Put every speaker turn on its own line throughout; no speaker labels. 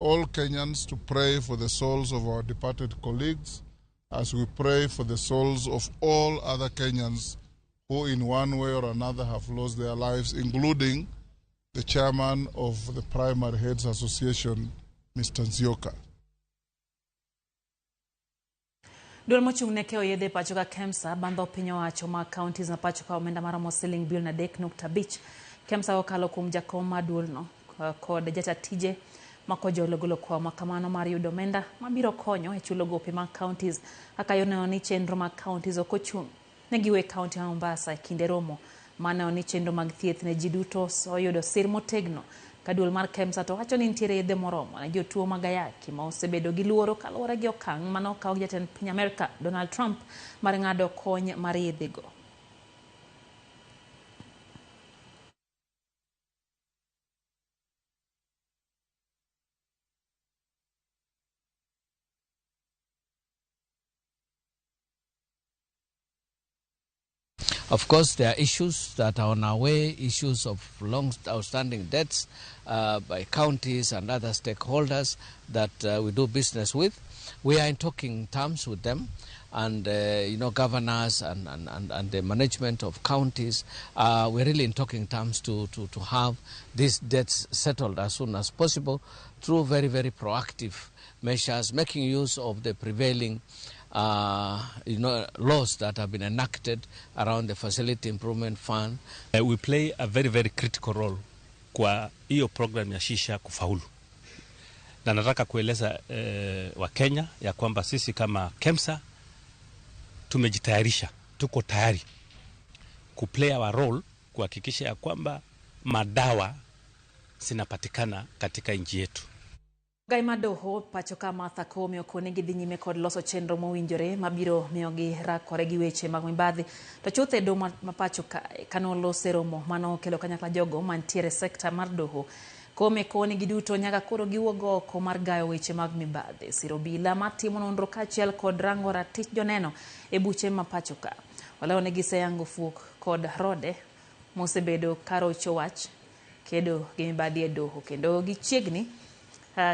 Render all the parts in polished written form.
all Kenyans to pray for the souls of our departed colleagues as we pray for the souls of all other Kenyans who in one way or another have lost their lives, including the chairman of the Primary Heads Association, Mr. Nzioka.
Duol mochung' ne keyo yedhe pacho ka KEMSA bandho piny owacho ma counties na pacho ka omenda maromo siling bilion 3.5. KEMSA okalo kuom jakom mar duolno kod jata tije makojolo golo kwa makamano mar yudo omenda mabiro konyo e chulo gope mag counties. Akayo neno ni chenro mag counties ok ochung' ne giwe county ma Mombasa e kinde romo mane ni chenro mag thieth ne ji duto oyudo sir motegno. Kaduol mar KEMSA to wacho ni nitiere yedhe moromo ne jotuo mag ayaki ma osebedo gi luoro kaluwore gi okang' mane okaw gi jatend piny Amerka Donald Trump mar ng'ado kony mar yedhego.
Of course, there are issues that are on our way, issues of long outstanding debts by counties and other stakeholders that we do business with. We are in talking terms with them, and governors and the management of counties. We're really in talking terms to have these debts settled as soon as possible through very, very proactive measures, making use of the prevailing laws that have been enacted around the Facility Improvement Fund.
We play a very, very critical role kwa hiyo program ya Shisha kufaulu. Na nataka kueleza wa Kenya ya kwamba sisi kama KEMSA tumejitayarisha, tuko tayari kuplay our role kuhakikisha ya kwamba madawa zinapatikana katika nchi yetu.
Gaima doho pacho ka Martha Koome okone gi dhi nyime kod loso chenro mowinjore mabiro miyo gi rakore gi weche mag mibadhi. To chuthe do ma pacho kano lose romo mano kelo kanyakla jogo mantiere sekta mar doho. Koome kone gi duto nyaka koro giwuog oko mar gayo weche mag mibadhi. Siro bila matimo nonro kaachiel kod rango ratich joneno e buche ma pacho ka. Waleo ne giseyango fuok kod rode mosebedo karocho wach kedo gi mibadhi e doho kendo gichiegni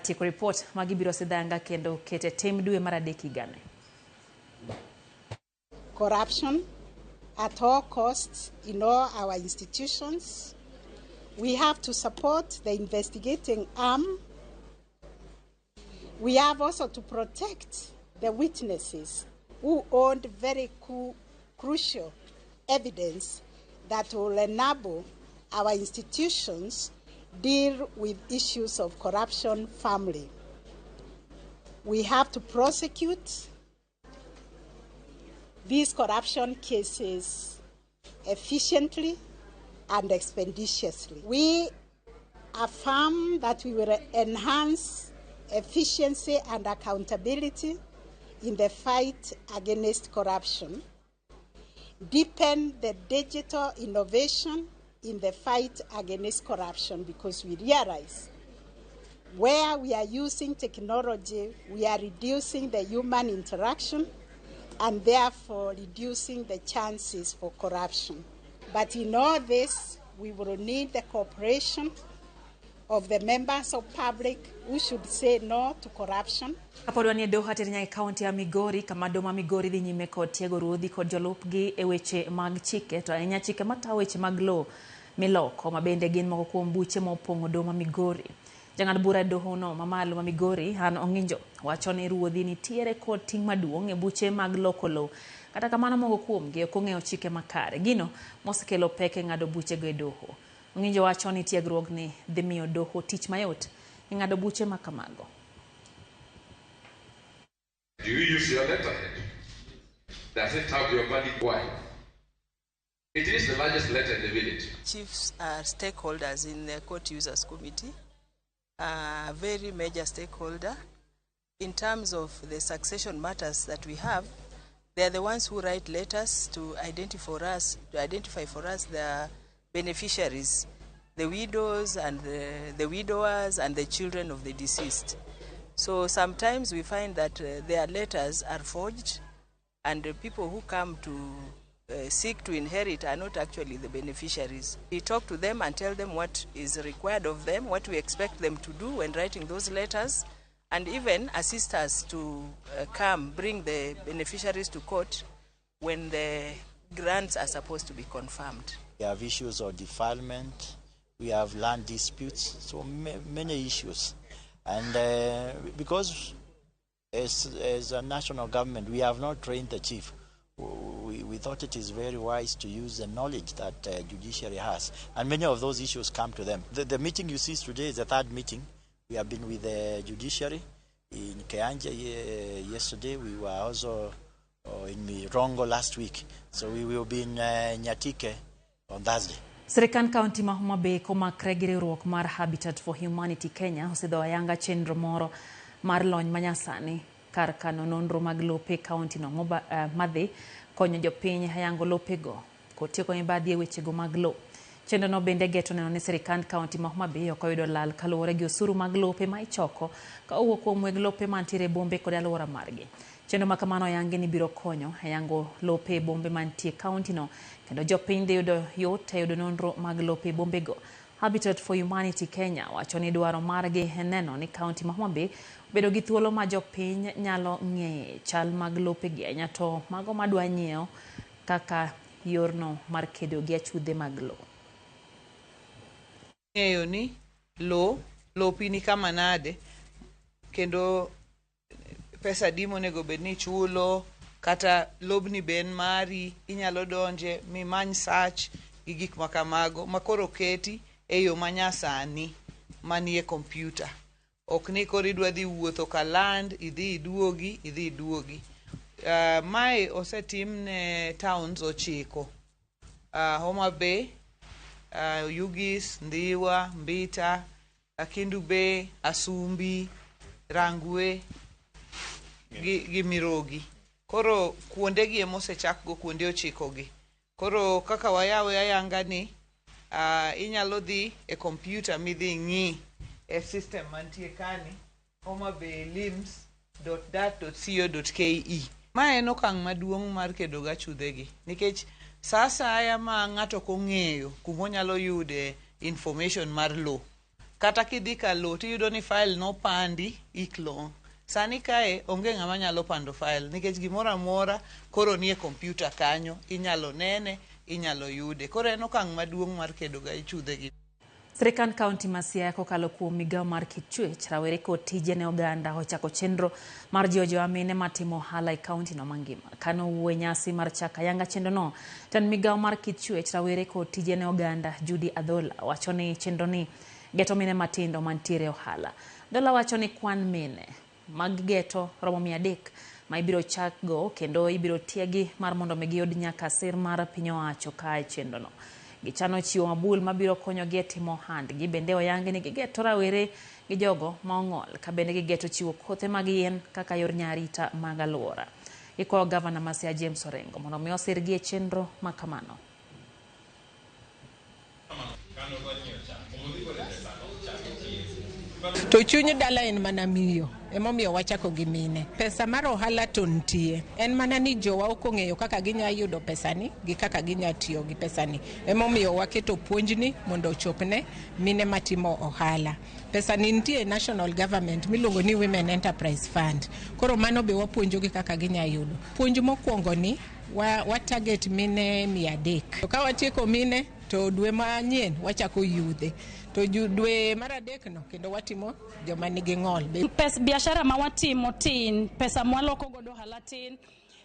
tieko report magibiro sidanga kendo kete tem dwe mar adek higani.
Corruption at all costs in all our institutions. We have to support the investigating arm. We have also to protect the witnesses who owned very crucial evidence that will enable our institutions deal with issues of corruption firmly. We have to prosecute these corruption cases efficiently and expeditiously. We affirm that we will enhance efficiency and accountability in the fight against corruption, deepen the digital innovation in the fight against corruption, because we realize where we are using technology, we are reducing the human interaction and therefore reducing the chances for corruption. But in all this, we will need the cooperation of the members of public who should say no to corruption.
Kapodwa ni doho atinya county ya Migori kama doma Migori dhi nyime kod tiego ruodhi kod jolupgi e weche mag chike to ahinya chike matayo weche mag law miloko mabende gin moko kuom buche mopong'o doma Migori. Jang'ad bura doho no mamalo ma Migori Han Ong'injo wacho ni ruodhi nitiere kod ting' maduong' e buche mag loko law. Kata kamano moko kuomgi ok ong'eyo chike makare. Gino mosekelo pek e ng'ado buche go e doho. Ong'injo wacho ni tiegruogni dhi miyo doho tich mayot e ng'ado buche ma kamago.
Do you use your letterhead? Does it have your valid why? It is the largest letter in the village.
Chiefs are stakeholders in the Court Users Committee, a very major stakeholder. In terms of the succession matters that we have, they are the ones who write letters to identify for us the beneficiaries, the widows and the widowers and the children of the deceased. So sometimes we find that their letters are forged, and the people who come to seek to inherit are not actually the beneficiaries. We talk to them and tell them what is required of them, what we expect them to do when writing those letters, and even assist us to bring the beneficiaries to court when the grants are supposed to be confirmed.
We have issues of defilement, we have land disputes, so many issues. And because as a national government, we have not trained the chief, we thought it is very wise to use the knowledge that judiciary has. And many of those issues come to them. The meeting you see today is the third meeting. We have been with the judiciary in Keanja yesterday. We were also in Mirongo last week. So we will be in Nyatike on Thursday.
Sirikand County ma Homa Bay komakre gi riwruok mar Habitat for Humanity Kenya osidho ayanga chenro moro mar lony manyasani kar kano nonro mag lope county no madhi konyo jopiny hayango lopego kotieko mibadhi e wechego mag lo. Chenro no bende geto neno ni Sirikand County ma Homa Bay ok oyudo lal kaluwore gi osuru mag lope ma ichoko ka owuok kuom weg lope mantiere bombe kod alwora margi. Chenro ma kamano yangi ni biro konyo hayango lope bombe mantie county no kendo jopiny dhi yudo yot e yudo nonro mag lope bombego. Habitat for Humanity Kenya wacho ni dwaro margi neno ni county ma Homa Bay bedo gi thuolo ma jopiny nyalo ng'e chal mag lopegi ahinya to mago madwa nyiewo kaka yorno mar kedo gi achudhe mag lo.
Ng'eyo ni lopi ni kama nade kendo pesa dimo nego bed ni chulo kata lobni ben mari inyalo donje mimany search gi gik makamago makoro keti e yo manyasani manie kompyuta. Ok ni koro idwa dhi wuotho ka land idhi iduogi. Mae osetim ne towns 9. Homa Bay, Ugis, Ndiwa, Mbita, Kindu Bay, Asumbi, Rangwe gi Mirogi. Koro kuonde gi emosechak go kuonde 9 gi. Koro kaka wayawe ayanga ni inyalo dhi e kompyuta midhi ng'i e system mantie kani homabay.lims.dat.co.ke. Ma en okang' maduong' mar kedo ga chudhegi nikech sa asaya ma ng'ato kong'eyo kumonyalo yude information mar lo kata kidhi ka lo tiyudo ni file nopandi iklo. Sani kae onge ng'ama nyalo pando file nikech gimoro amora koro nie kompyuta kanyo inyalo nene inyalo yude. Koro en okang' maduong' mar kedo ga chudhegi.
Sirikand County ma Siaya kokalo kuom migawo mar Kitchwech, rawere kod tije ne oganda ochako chenro mar jiwo jowamine matimo ohala e kaunti no mangima. Kano wuoyo nyasi mar chako ayanga chenro no, tan migawo mar Kitchwech rawere kod tije ne oganda Judy Adhola wacho ni chenro ni geto mine matindo mantiere ohala. Adhola wacho ni kwan mine mag geto romo 300 ma ibiro chakgo kendo ibiro tiegi mar mondo giyud nyaka sir mar piny owacho kae chenro no. Gichano chiwo mabul mabiro konyo gi timo handgi bende oyangi ni gigeto rawere gi jogo ma ong'ol ka bende gigeto chiwo kothe mag yien kaka yor nyarita mag alwora. Iko gavana ma Siaya James Orengo mondo mi osirgi e chenro ma kamano.
To chuny dala en mana miyo emomiyo wachako gi mine. Pesa mar ohala to nitie. En mana ni jowa ok ong'eyo kaka ginya yudo pesani gi kaka ginya tiyo gi pesani. Emomiyo waketo puonjni mondo ochopne mine matimo ohala. Pesani nitie National Government miluongo ni Women Enterprise Fund. Koro mano be wapuonjogi kaka ginya yudo. Puonj mokwongo ni wa target mine 300. To ka watieko mine to dwe manyien wachako yudhe. To dwe mar 3 no kendo watimo joma nigi ng'ol.
Biashara ma watimo tin, pesa mwaloko godo ohala tin.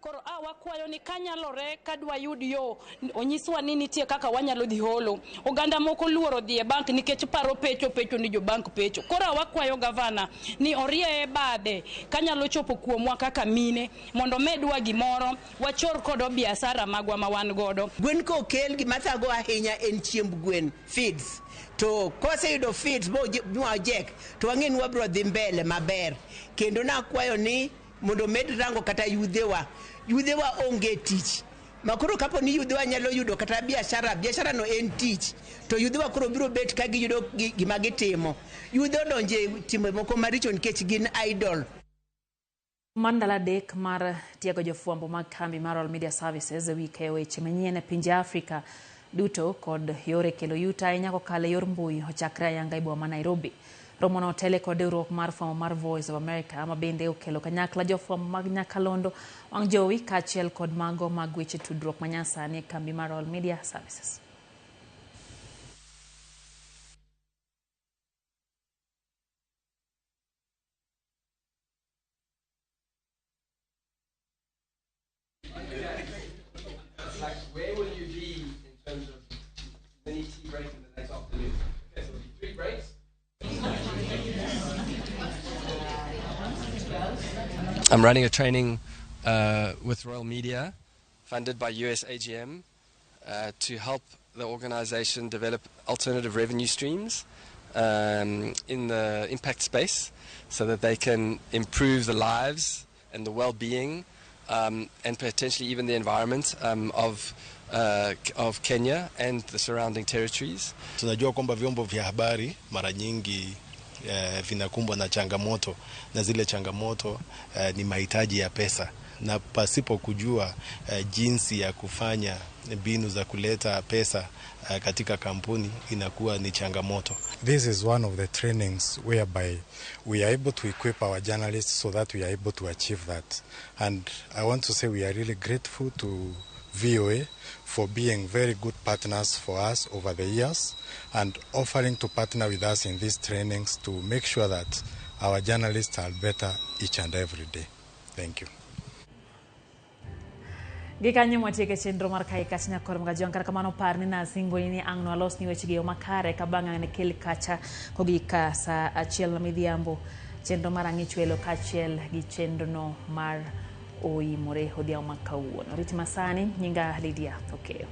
Koro wakwayo ni kanyalore kadwa yud yo onyiswa ni nitie kaka wanyalo dhi holo. Oganda moko luoro dhi e bank nikech paro pecho ni jo bank pecho. Koro wakwayo gavana ni orie bade kanyalo chopo kuomwa kaka mine mondo medwa gimoro wachor kodo biashara magwa ma wan godo.
Gwen ko kel gima thago ahinya en chiemb gwen feeds. To kose yudo feeds bo jek to wang'en wabro dhi mbele maber. Kendo nakwayo ni mondo med rango kata yudhewa onge tich. Makoro kapo ni yudhewa nyalo yudo kata biashara no en tich. To yudhewa koro biro bet ka giyudo gima gitimo. Yudhe odonje timo moko maricho nikech gin idol.
Mandala dek mar tiego jofuambo mag kambi mar All Media Services wike weche manyien e pinje Afrika duto kod yore kelo yuto ahinya kokalo yor mbui ochakre ayanga e boma ma Nairobi. Romo no tele kod riwruok mar fwambo mar Voice of America ma bende okelo kanyakla jofuambo mag Nyakalondo, wang' jowi kaachiel kod mago mag weche tudruok manyasani e kambi mar All Media Services.
Where will you be in terms of mini tea break in the next afternoon? Okay, so 3 breaks. I'm running a training with Royal Media, funded by US AGM, to help the organization develop alternative revenue streams in the impact space so that they can improve the lives and the well-being and potentially even the environment of Kenya and the surrounding territories.
Tunajua kwamba vyombo vya habari mara nyingi vinakumbwa na changamoto, na zile changamoto ni mahitaji ya pesa, na pasipo kujua jinsi ya kufanya mbinu za kuleta pesa katika kampuni inakuwa ni changamoto.
This is one of the trainings whereby we are able to equip our journalists so that we are able to achieve that. And I want to say we are really grateful to VOA for being very good partners for us over the years and offering to partner with us in these trainings to make sure that our journalists are better each and every day. Thank you.
Gikanyo mwatieke chenro mar kai kachnya kor mga jonkar kamano parni na singo ni angno alos ni weche yo makare kabanga ne kel kacha kogika sa achiel na midhiambo chenro mar angichwelo kachiel gi chenro no mar oimore odhiambo makawuono. Rit masani nyinga Lydia Tokeo.